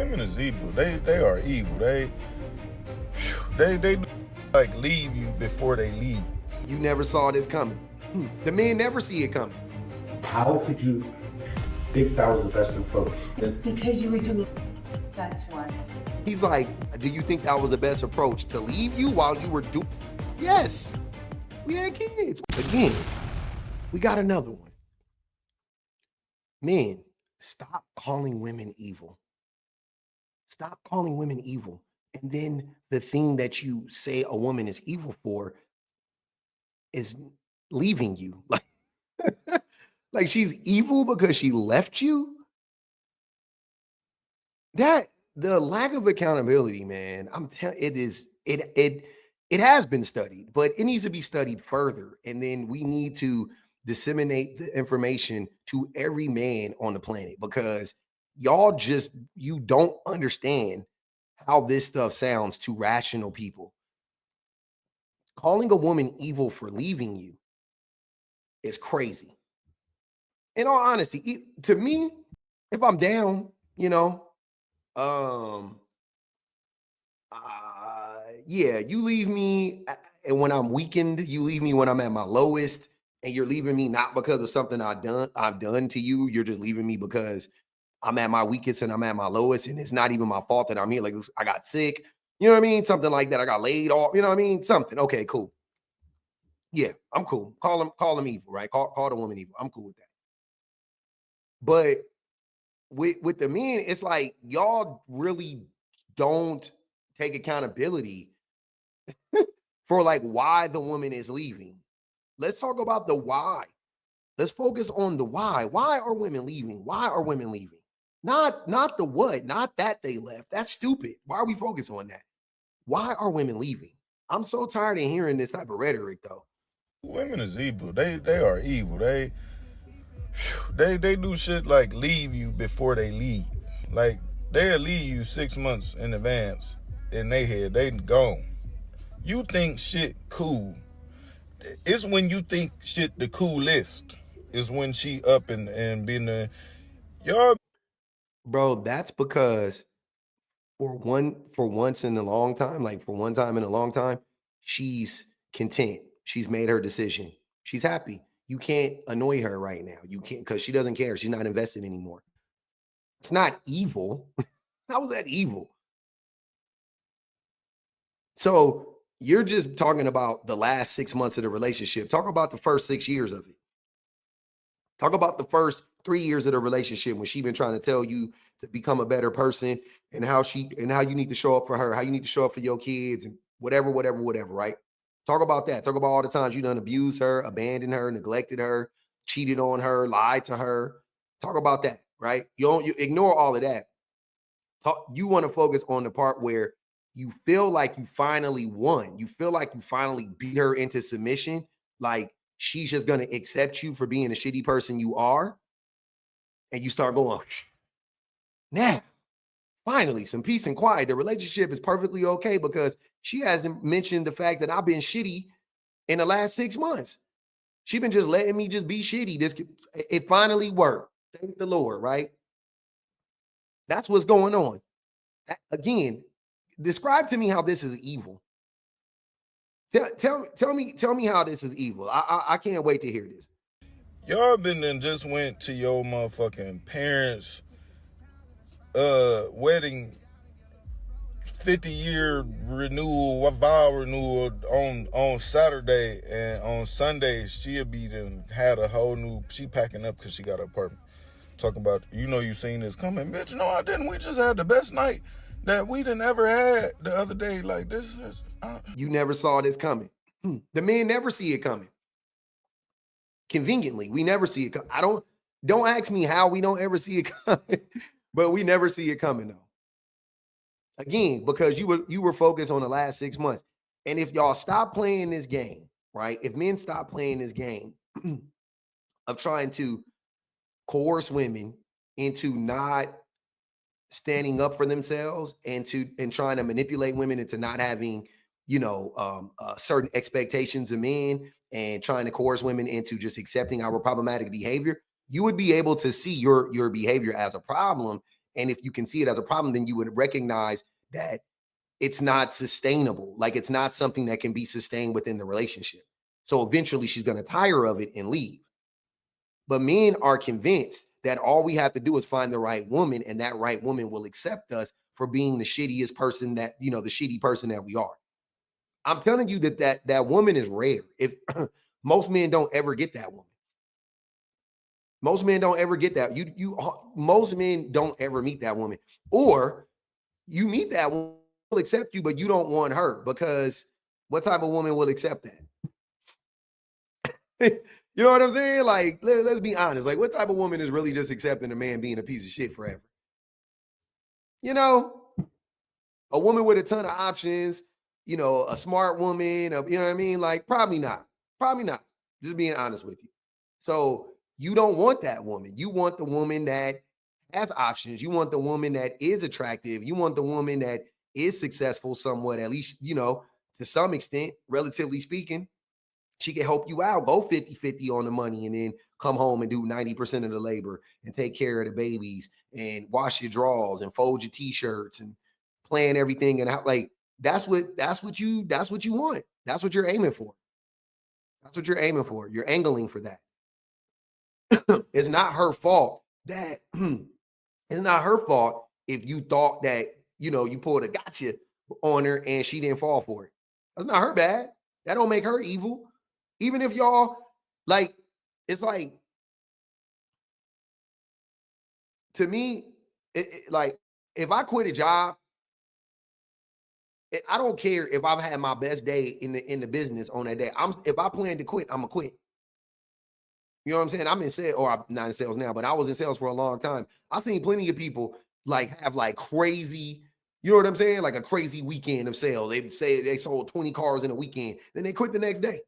Women is evil. They are evil. They do like leave you before they leave. You never saw this coming. The men never see it coming. How could you think that was the best approach? Because you were doing. That's why. He's like, do you think that was the best approach to leave you while you were doing? Yes. We had kids. Again, we got another one. Men, stop calling women evil. Stop calling women evil. And then the thing that you say a woman is evil for is leaving you. Like she's evil because she left you. That the lack of accountability, man, I'm telling it has been studied, but it needs to be studied further. And then we need to disseminate the information to every man on the planet, because you don't understand how this stuff sounds to rational people. Calling a woman evil for leaving you is crazy. In all honesty, to me, if I'm down, yeah, you leave me and when I'm weakened, you leave me when I'm at my lowest, and you're leaving me not because of something I've done to you. You're just leaving me because I'm at my weakest and I'm at my lowest, and it's not even my fault that I'm here. Like, I got sick, you know what I mean? Something like that. I got laid off, you know what I mean? Something. Okay, cool. Yeah, I'm cool. Call them evil, right? Call the woman evil. I'm cool with that. But with the men, it's like y'all really don't take accountability for like why the woman is leaving. Let's talk about the why. Let's focus on the why. Why are women leaving? Why are women leaving? Not the what, not that they left. That's stupid. Why are we focused on that? Why are women leaving? I'm so tired of hearing this type of rhetoric, though. Women is evil. They are evil. They do shit like leave you before they leave. Like, they'll leave you 6 months in advance in their head. They gone. You think shit cool. It's when you think shit the coolest is when she up and being the y'all. Bro, that's because for once in a long time, like for one time in a long time, she's content. She's made her decision. She's happy. You can't annoy her right now. You can't, because she doesn't care. She's not invested anymore. It's not evil. How is that evil? So you're just talking about the last 6 months of the relationship. Talk about the first 6 years of it. Talk about the first 3 years of the relationship when she's been trying to tell you to become a better person, and how you need to show up for her, how you need to show up for your kids, and whatever, right? Talk about that. Talk about all the times you done abused her, abandoned her, neglected her, cheated on her, lied to her. Talk about that, right? You ignore all of that. You want to focus on the part where you feel like you finally won. You feel like you finally beat her into submission. Like she's just going to accept you for being a shitty person you are. And you start going, now, finally, some peace and quiet. The relationship is perfectly okay because she hasn't mentioned the fact that I've been shitty in the last 6 months. She's been just letting me just be shitty. It finally worked. Thank the Lord, right? That's what's going on. Again, describe to me how this is evil. Tell me how this is evil. I can't wait to hear this. Y'all been and just went to your motherfucking parents' wedding 50-year renewal, vow renewal on Saturday, and on Sunday she'll be done had a whole new. She packing up because she got an apartment. Talking about, you seen this coming, bitch. No, I didn't. We just had the best night that we done ever had the other day. Like, this is you never saw this coming. The men never see it coming. Conveniently, we never see it coming. Don't ask me how we don't ever see it coming, but we never see it coming though. Again, because you were focused on the last 6 months. And if y'all stop playing this game, right? If men stop playing this game of trying to coerce women into not standing up for themselves and trying to manipulate women into not having, certain expectations of men, and trying to coerce women into just accepting our problematic behavior, you would be able to see your behavior as a problem And if you can see it as a problem, then you would recognize that it's not sustainable. Like it's not something that can be sustained within the relationship. So eventually she's going to tire of it and leave. But men are convinced that all we have to do is find the right woman, and that right woman will accept us for being the shittiest person that, the shitty person that we are. I'm telling you that woman is rare. If most men don't ever get that woman. Most men don't ever get that. Most men don't ever meet that woman. Or you meet that woman, will accept you, but you don't want her, because what type of woman will accept that? You know what I'm saying? Like, let's be honest. Like, what type of woman is really just accepting a man being a piece of shit forever? A woman with a ton of options, a smart woman, you know what I mean? Like, probably not. Probably not. Just being honest with you. So you don't want that woman. You want the woman that has options. You want the woman that is attractive. You want the woman that is successful somewhat, at least, to some extent, relatively speaking. She can help you out, go 50-50 on the money, and then come home and do 90% of the labor and take care of the babies and wash your drawers and fold your t-shirts and plan everything. And like, that's what you want. That's what you're aiming for. That's what you're aiming for. You're angling for that. It's not her fault that it's not her fault if you thought that, you pulled a gotcha on her and she didn't fall for it. That's not her bad. That don't make her evil. Even if y'all, like, it's like, to me, like, if I quit a job, I don't care if I've had my best day in the business on that day. If I plan to quit, I'm gonna quit. You know what I'm saying? I'm in sales, or I'm not in sales now, but I was in sales for a long time. I've seen plenty of people like have like crazy, you know what I'm saying? Like a crazy weekend of sales. They say they sold 20 cars in a weekend, then they quit the next day.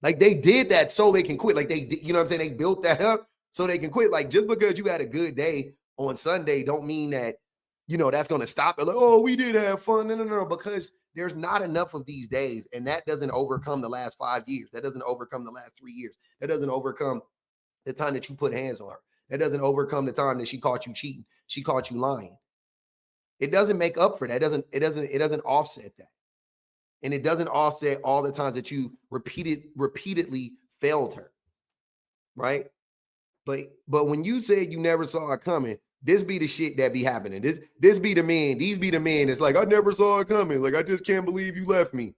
Like they did that so they can quit. Like they, you know what I'm saying? They built that up so they can quit. Like just because you had a good day on Sunday don't mean that, that's going to stop it. Like, oh, we did have fun. No, because there's not enough of these days. And that doesn't overcome the last 5 years. That doesn't overcome the last 3 years. That doesn't overcome the time that you put hands on her. That doesn't overcome the time that she caught you cheating. She caught you lying. It doesn't make up for that. It doesn't offset that. And it doesn't offset all the times that you repeatedly failed her, right? But when you said you never saw it coming, this be the shit that be happening. This be the men. These be the men. It's like, I never saw it coming. Like, I just can't believe you left me.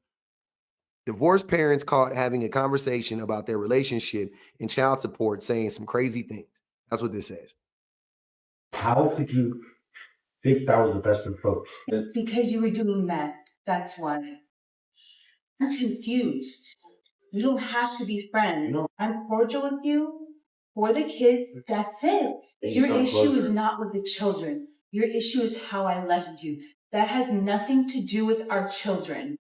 Divorced parents caught having a conversation about their relationship and child support, saying some crazy things. That's what this says. How could you think that was the best approach? Because you were doing that. That's why. I'm confused. We don't have to be friends. No. I'm cordial with you. For the kids, that's it. Your issue is not with the children. Your issue is how I left you. That has nothing to do with our children.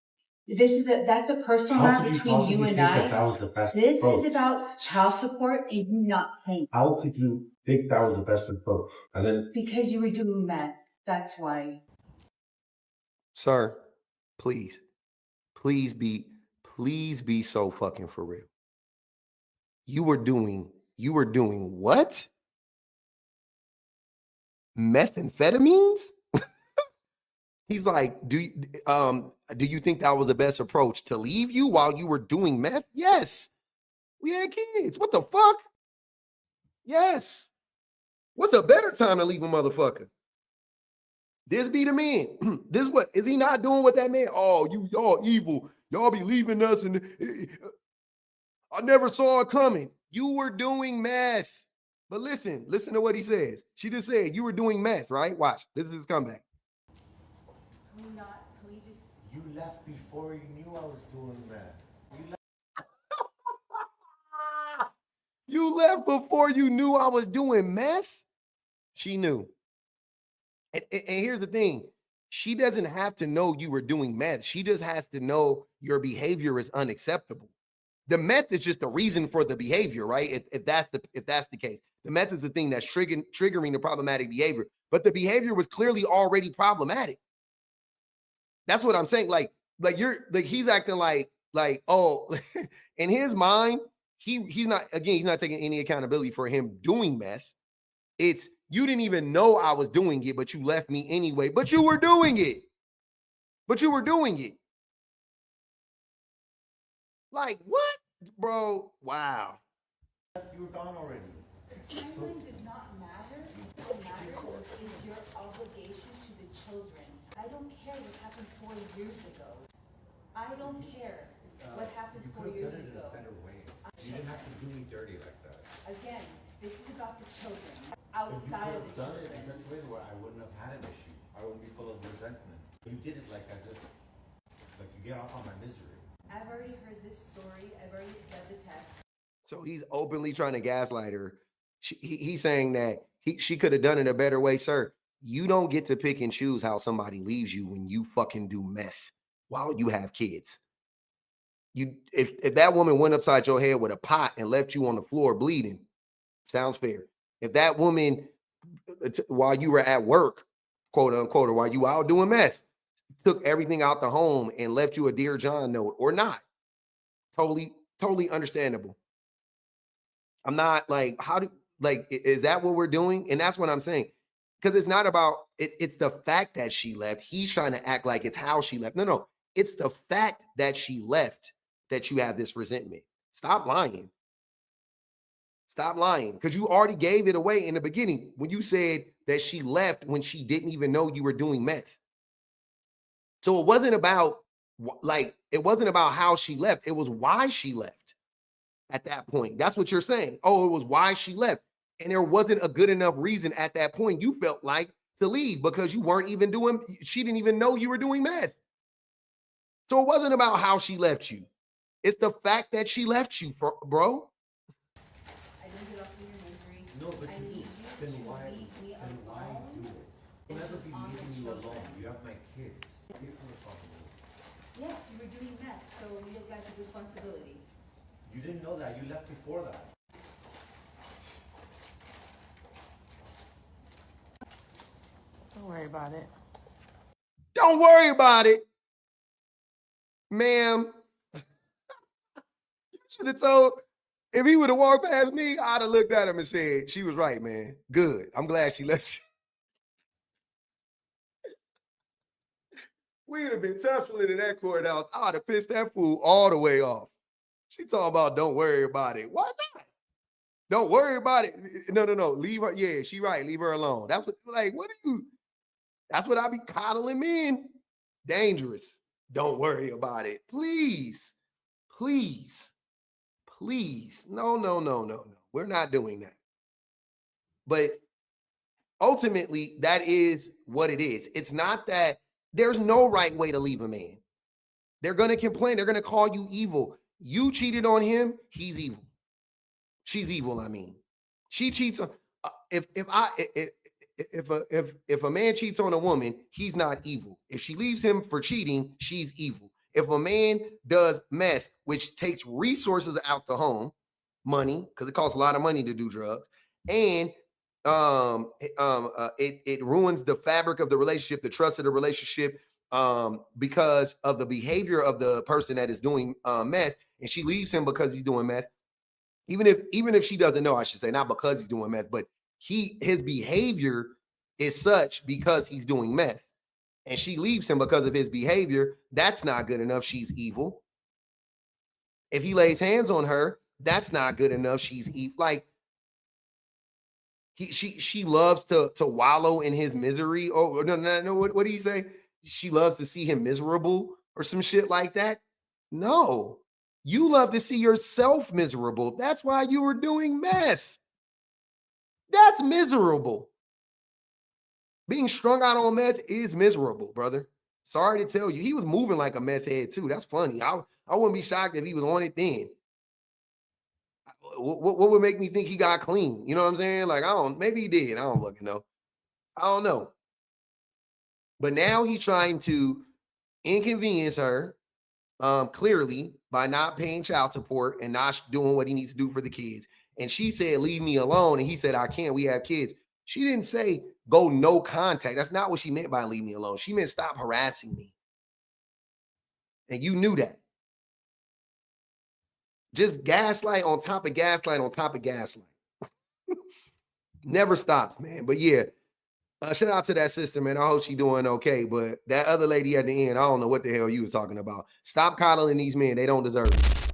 That's a personal matter between you and I. That was the best This approach? is about child support and you not paying. How could you think that was the best approach? And then Because you were doing that. That's why. Sir, please be so fucking for real. You were doing what? Methamphetamines? He's like, do you think that was the best approach, to leave you while you were doing meth? Yes. We had kids. What the fuck? Yes. What's a better time to leave a motherfucker? This be the man. This what is he not doing with that man? Oh, y'all evil. Y'all be leaving us, and I never saw it coming. You were doing meth. But listen to what he says. She just said you were doing meth, right? Watch. This is his comeback. You left before you knew I was doing that. You left before you knew I was doing meth? She knew. And here's the thing. She doesn't have to know you were doing meth. She just has to know your behavior is unacceptable. The meth is just the reason for the behavior, right? If that's the case. The meth is the thing that's triggering the problematic behavior. But the behavior was clearly already problematic. That's what I'm saying. Like he's acting like, oh, in his mind, he's not taking any accountability for him doing meth. It's You didn't even know I was doing it, but you left me anyway. But you were doing it. But you were doing it. Like, what? Bro, wow. You were gone already. Timeline does not matter. What matters is your obligation to the children. I don't care what happened 4 years ago. I don't care what happened 4 years ago. You could have done it in a better way. You didn't have to do me dirty like that. Again, this is about the children, outside of the done it in children. such a way where I wouldn't have had an issue. I wouldn't be full of resentment. You did it like as if, like you get off on my misery. I've already heard this story. I've already read the text. So he's openly trying to gaslight her. He's saying that she could have done it a better way, sir. You don't get to pick and choose how somebody leaves you when you fucking do meth while you have kids. If that woman went upside your head with a pot and left you on the floor bleeding, sounds fair. If that woman, while you were at work, quote unquote, or while you out doing meth, took everything out the home and left you a Dear John note or not, totally understandable. I'm not like, is that what we're doing? And that's what I'm saying. Because it's not about it, it's the fact that she left. He's trying to act like it's how she left. No, it's the fact that she left that you have this resentment. Stop lying. Stop lying. Because you already gave it away in the beginning when you said that she left when she didn't even know you were doing meth. So it wasn't about how she left. It was why she left at that point. That's what you're saying. Oh, it was why she left. And there wasn't a good enough reason at that point you felt like to leave because you weren't even she didn't even know you were doing meth. So it wasn't about how she left you. It's the fact that she left you, bro. I didn't get off in your misery. No, but I you need do. you Then to why leave me do it? I'll never be on the leaving you children. alone. You have my kids. Take responsibility. Yes, you were doing meth, so you got the responsibility. You didn't know that. You left before that. Don't worry about it. Don't worry about it, ma'am. You should have told. If he would have walked past me, I'd have looked at him and said, she was right, man. Good. I'm glad she left you. We'd have been tussling in that courthouse. I'd have pissed that fool all the way off. She talking about don't worry about it. Why not? Don't worry about it. No. Leave her. Yeah, she right. Leave her alone. That's what, that's what I be coddling men. Dangerous. Don't worry about it. Please. No. We're not doing that. But ultimately, that is what it is. It's not that there's no right way to leave a man. They're going to complain. They're going to call you evil. You cheated on him. He's evil. She's evil. I mean, she cheats on. If a man cheats on a woman, he's not evil. If she leaves him for cheating, she's evil. If a man does meth, which takes resources out the home, money, because it costs a lot of money to do drugs, and it ruins the fabric of the relationship, the trust of the relationship, because of the behavior of the person that is doing meth, and she leaves him because he's doing meth. Even if she doesn't know, I should say, not because he's doing meth, but his behavior is such because he's doing meth, and she leaves him because of his behavior. That's not good enough. She's evil. If he lays hands on her, that's not good enough. She's evil. Like she loves to wallow in his misery. Oh no. What do you say? She loves to see him miserable or some shit like that. No, you love to see yourself miserable. That's why you were doing meth. That's miserable. Being strung out on meth is miserable, brother. Sorry to tell you. He was moving like a meth head too. That's funny. I wouldn't be shocked if he was on it then. What would make me think he got clean? You know what I'm saying? Like, maybe he did. I don't fucking know. I don't know. But now he's trying to inconvenience her, clearly, by not paying child support and not doing what he needs to do for the kids. And she said, leave me alone. And he said, I can't. We have kids. She didn't say go no contact. That's not what she meant by leave me alone. She meant stop harassing me. And you knew that. Just gaslight on top of gaslight on top of gaslight. Never stops, man. But yeah, shout out to that sister, man. I hope she doing okay. But that other lady at the end, I don't know what the hell you was talking about. Stop coddling these men. They don't deserve it.